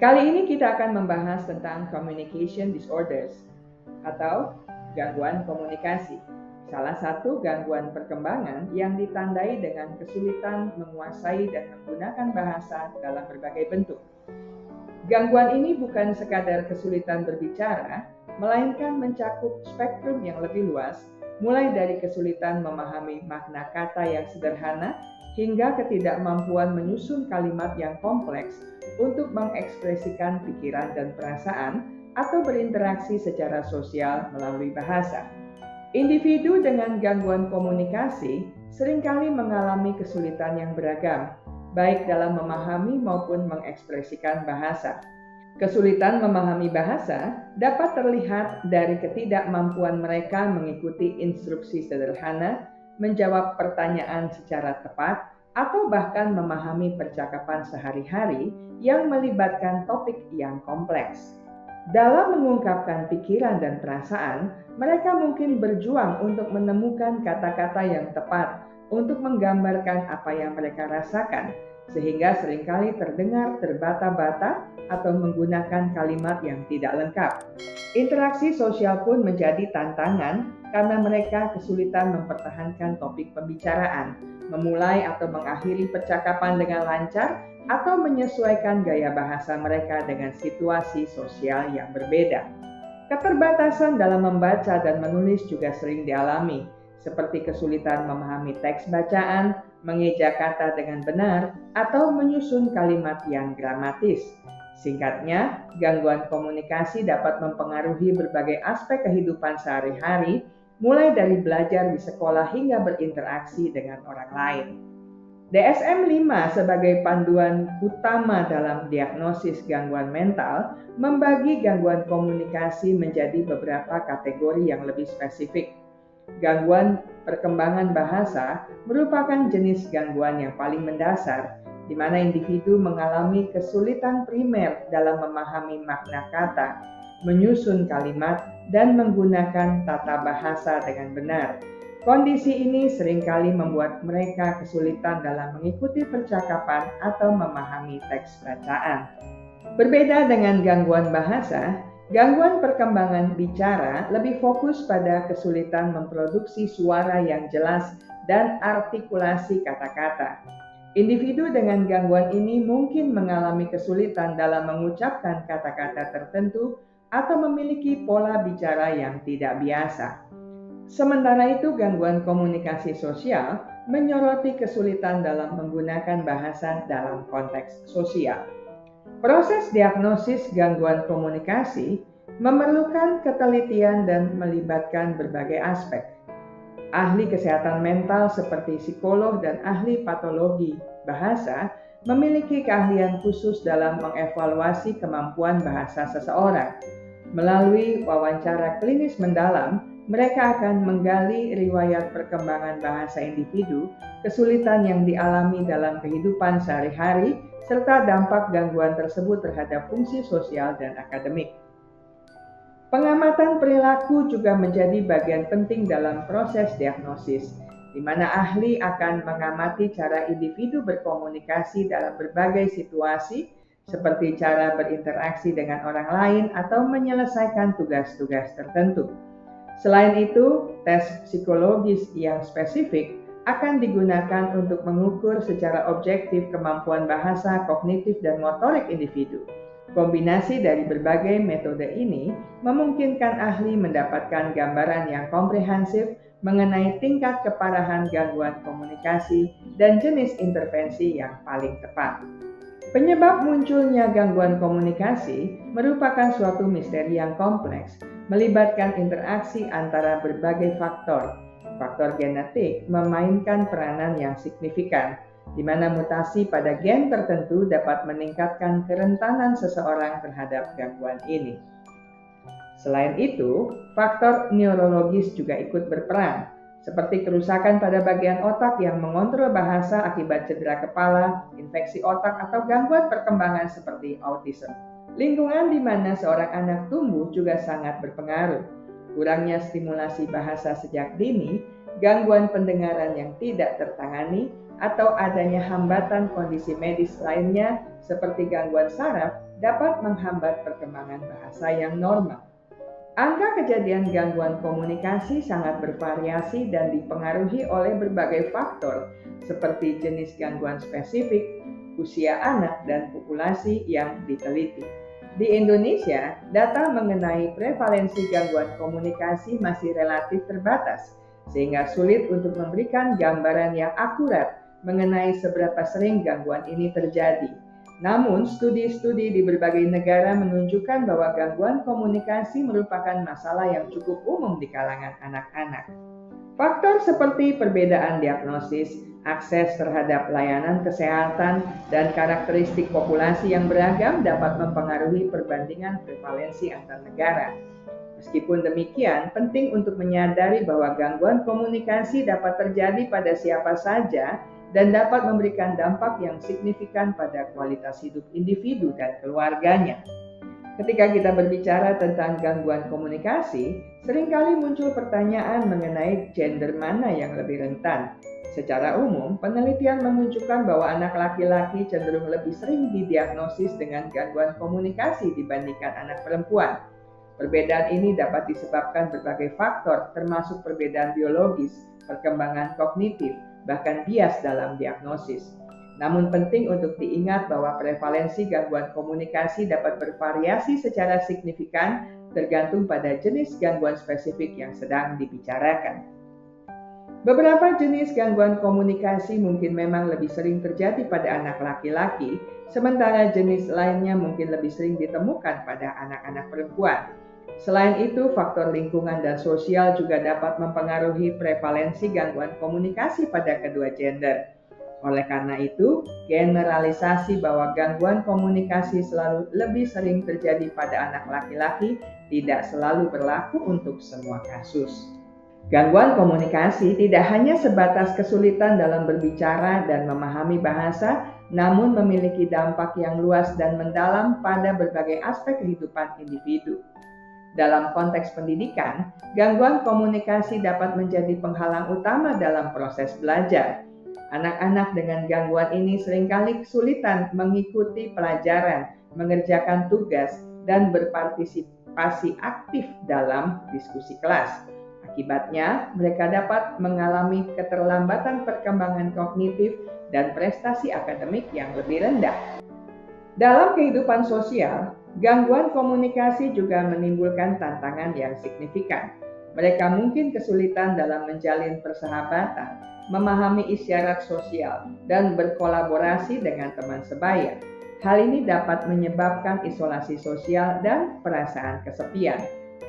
Kali ini kita akan membahas tentang communication disorders atau gangguan komunikasi. Salah satu gangguan perkembangan yang ditandai dengan kesulitan menguasai dan menggunakan bahasa dalam berbagai bentuk. Gangguan ini bukan sekadar kesulitan berbicara, melainkan mencakup spektrum yang lebih luas, mulai dari kesulitan memahami makna kata yang sederhana hingga ketidakmampuan menyusun kalimat yang kompleks untuk mengekspresikan pikiran dan perasaan atau berinteraksi secara sosial melalui bahasa. Individu dengan gangguan komunikasi seringkali mengalami kesulitan yang beragam, baik dalam memahami maupun mengekspresikan bahasa. Kesulitan memahami bahasa dapat terlihat dari ketidakmampuan mereka mengikuti instruksi sederhana, menjawab pertanyaan secara tepat, atau bahkan memahami percakapan sehari-hari yang melibatkan topik yang kompleks. Dalam mengungkapkan pikiran dan perasaan, mereka mungkin berjuang untuk menemukan kata-kata yang tepat untuk menggambarkan apa yang mereka rasakan, sehingga seringkali terdengar terbata-bata atau menggunakan kalimat yang tidak lengkap. Interaksi sosial pun menjadi tantangan karena mereka kesulitan mempertahankan topik pembicaraan, memulai atau mengakhiri percakapan dengan lancar, atau menyesuaikan gaya bahasa mereka dengan situasi sosial yang berbeda. Keterbatasan dalam membaca dan menulis juga sering dialami, seperti kesulitan memahami teks bacaan, mengeja kata dengan benar, atau menyusun kalimat yang gramatis. Singkatnya, gangguan komunikasi dapat mempengaruhi berbagai aspek kehidupan sehari-hari, mulai dari belajar di sekolah hingga berinteraksi dengan orang lain. DSM-5 sebagai panduan utama dalam diagnosis gangguan mental membagi gangguan komunikasi menjadi beberapa kategori yang lebih spesifik. Gangguan perkembangan bahasa merupakan jenis gangguan yang paling mendasar, di mana individu mengalami kesulitan primer dalam memahami makna kata, menyusun kalimat, dan menggunakan tata bahasa dengan benar. Kondisi ini seringkali membuat mereka kesulitan dalam mengikuti percakapan atau memahami teks bacaan. Berbeda dengan gangguan bahasa, gangguan perkembangan bicara lebih fokus pada kesulitan memproduksi suara yang jelas dan artikulasi kata-kata. Individu dengan gangguan ini mungkin mengalami kesulitan dalam mengucapkan kata-kata tertentu atau memiliki pola bicara yang tidak biasa. Sementara itu, gangguan komunikasi sosial menyoroti kesulitan dalam menggunakan bahasa dalam konteks sosial. Proses diagnosis gangguan komunikasi memerlukan ketelitian dan melibatkan berbagai aspek. Ahli kesehatan mental seperti psikolog dan ahli patologi bahasa memiliki keahlian khusus dalam mengevaluasi kemampuan bahasa seseorang. Melalui wawancara klinis mendalam, mereka akan menggali riwayat perkembangan bahasa individu, kesulitan yang dialami dalam kehidupan sehari-hari, serta dampak gangguan tersebut terhadap fungsi sosial dan akademik. Pengamatan perilaku juga menjadi bagian penting dalam proses diagnosis, di mana ahli akan mengamati cara individu berkomunikasi dalam berbagai situasi, seperti cara berinteraksi dengan orang lain atau menyelesaikan tugas-tugas tertentu. Selain itu, tes psikologis yang spesifik akan digunakan untuk mengukur secara objektif kemampuan bahasa, kognitif, dan motorik individu. Kombinasi dari berbagai metode ini memungkinkan ahli mendapatkan gambaran yang komprehensif mengenai tingkat keparahan gangguan komunikasi dan jenis intervensi yang paling tepat. Penyebab munculnya gangguan komunikasi merupakan suatu misteri yang kompleks, melibatkan interaksi antara berbagai faktor. Faktor genetik memainkan peranan yang signifikan, di mana mutasi pada gen tertentu dapat meningkatkan kerentanan seseorang terhadap gangguan ini. Selain itu, faktor neurologis juga ikut berperan, seperti kerusakan pada bagian otak yang mengontrol bahasa akibat cedera kepala, infeksi otak, atau gangguan perkembangan seperti autism. Lingkungan di mana seorang anak tumbuh juga sangat berpengaruh. Kurangnya stimulasi bahasa sejak dini, gangguan pendengaran yang tidak tertangani, atau adanya hambatan kondisi medis lainnya seperti gangguan saraf dapat menghambat perkembangan bahasa yang normal. Angka kejadian gangguan komunikasi sangat bervariasi dan dipengaruhi oleh berbagai faktor seperti jenis gangguan spesifik, usia anak, dan populasi yang diteliti. Di Indonesia, data mengenai prevalensi gangguan komunikasi masih relatif terbatas, sehingga sulit untuk memberikan gambaran yang akurat mengenai seberapa sering gangguan ini terjadi. Namun, studi-studi di berbagai negara menunjukkan bahwa gangguan komunikasi merupakan masalah yang cukup umum di kalangan anak-anak. Faktor seperti perbedaan diagnosis, akses terhadap layanan kesehatan, dan karakteristik populasi yang beragam dapat mempengaruhi perbandingan prevalensi antar negara. Meskipun demikian, penting untuk menyadari bahwa gangguan komunikasi dapat terjadi pada siapa saja dan dapat memberikan dampak yang signifikan pada kualitas hidup individu dan keluarganya. Ketika kita berbicara tentang gangguan komunikasi, seringkali muncul pertanyaan mengenai gender mana yang lebih rentan. Secara umum, penelitian menunjukkan bahwa anak laki-laki cenderung lebih sering didiagnosis dengan gangguan komunikasi dibandingkan anak perempuan. Perbedaan ini dapat disebabkan berbagai faktor, termasuk perbedaan biologis, perkembangan kognitif, bahkan bias dalam diagnosis. Namun penting untuk diingat bahwa prevalensi gangguan komunikasi dapat bervariasi secara signifikan tergantung pada jenis gangguan spesifik yang sedang dibicarakan. Beberapa jenis gangguan komunikasi mungkin memang lebih sering terjadi pada anak laki-laki, sementara jenis lainnya mungkin lebih sering ditemukan pada anak-anak perempuan. Selain itu, faktor lingkungan dan sosial juga dapat mempengaruhi prevalensi gangguan komunikasi pada kedua gender. Oleh karena itu, generalisasi bahwa gangguan komunikasi selalu lebih sering terjadi pada anak laki-laki tidak selalu berlaku untuk semua kasus. Gangguan komunikasi tidak hanya sebatas kesulitan dalam berbicara dan memahami bahasa, namun memiliki dampak yang luas dan mendalam pada berbagai aspek kehidupan individu. Dalam konteks pendidikan, gangguan komunikasi dapat menjadi penghalang utama dalam proses belajar. Anak-anak dengan gangguan ini seringkali kesulitan mengikuti pelajaran, mengerjakan tugas, dan berpartisipasi aktif dalam diskusi kelas. Akibatnya, mereka dapat mengalami keterlambatan perkembangan kognitif dan prestasi akademik yang lebih rendah. Dalam kehidupan sosial, gangguan komunikasi juga menimbulkan tantangan yang signifikan. Mereka mungkin kesulitan dalam menjalin persahabatan, memahami isyarat sosial, dan berkolaborasi dengan teman sebaya. Hal ini dapat menyebabkan isolasi sosial dan perasaan kesepian.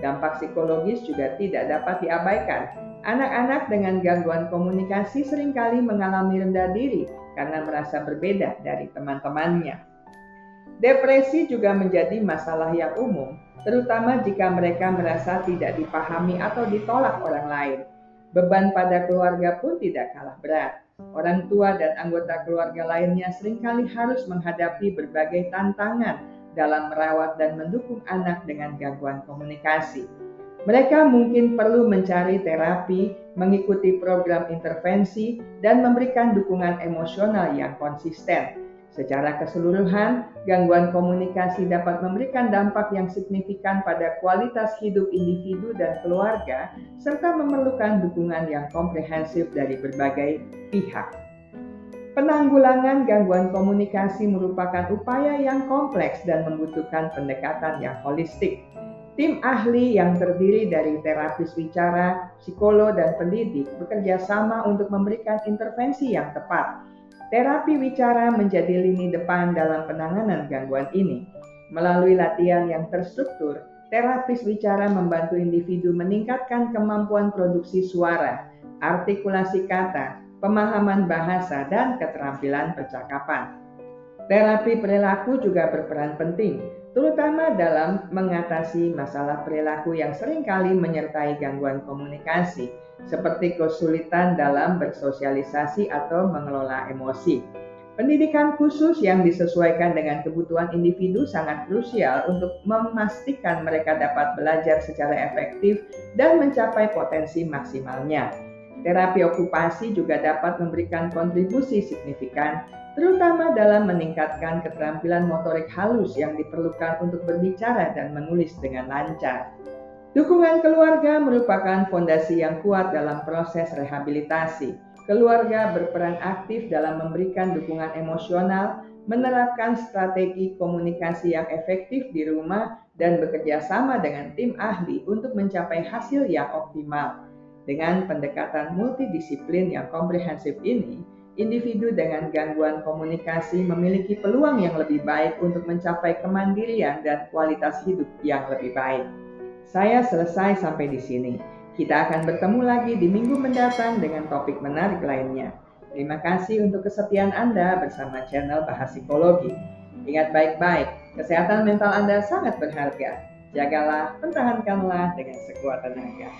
Dampak psikologis juga tidak dapat diabaikan. Anak-anak dengan gangguan komunikasi seringkali mengalami rendah diri karena merasa berbeda dari teman-temannya. Depresi juga menjadi masalah yang umum, terutama jika mereka merasa tidak dipahami atau ditolak orang lain. Beban pada keluarga pun tidak kalah berat. Orang tua dan anggota keluarga lainnya seringkali harus menghadapi berbagai tantangan dalam merawat dan mendukung anak dengan gangguan komunikasi. Mereka mungkin perlu mencari terapi, mengikuti program intervensi, dan memberikan dukungan emosional yang konsisten. Secara keseluruhan, gangguan komunikasi dapat memberikan dampak yang signifikan pada kualitas hidup individu dan keluarga, serta memerlukan dukungan yang komprehensif dari berbagai pihak. Penanggulangan gangguan komunikasi merupakan upaya yang kompleks dan membutuhkan pendekatan yang holistik. Tim ahli yang terdiri dari terapis wicara, psikolog, dan pendidik bekerja sama untuk memberikan intervensi yang tepat. Terapi wicara menjadi lini depan dalam penanganan gangguan ini. Melalui latihan yang terstruktur, terapis wicara membantu individu meningkatkan kemampuan produksi suara, artikulasi kata, pemahaman bahasa, dan keterampilan percakapan. Terapi perilaku juga berperan penting, terutama dalam mengatasi masalah perilaku yang seringkali menyertai gangguan komunikasi, seperti kesulitan dalam bersosialisasi atau mengelola emosi. Pendidikan khusus yang disesuaikan dengan kebutuhan individu sangat krusial untuk memastikan mereka dapat belajar secara efektif dan mencapai potensi maksimalnya. Terapi okupasi juga dapat memberikan kontribusi signifikan terutama dalam meningkatkan keterampilan motorik halus yang diperlukan untuk berbicara dan menulis dengan lancar. Dukungan keluarga merupakan fondasi yang kuat dalam proses rehabilitasi. Keluarga berperan aktif dalam memberikan dukungan emosional, menerapkan strategi komunikasi yang efektif di rumah, dan bekerja sama dengan tim ahli untuk mencapai hasil yang optimal. Dengan pendekatan multidisiplin yang komprehensif ini, individu dengan gangguan komunikasi memiliki peluang yang lebih baik untuk mencapai kemandirian dan kualitas hidup yang lebih baik. Saya selesai sampai di sini. Kita akan bertemu lagi di minggu mendatang dengan topik menarik lainnya. Terima kasih untuk kesetiaan Anda bersama channel Bahas Psikologi. Ingat baik-baik, kesehatan mental Anda sangat berharga. Jagalah, pertahankanlah dengan sekuat tenaga.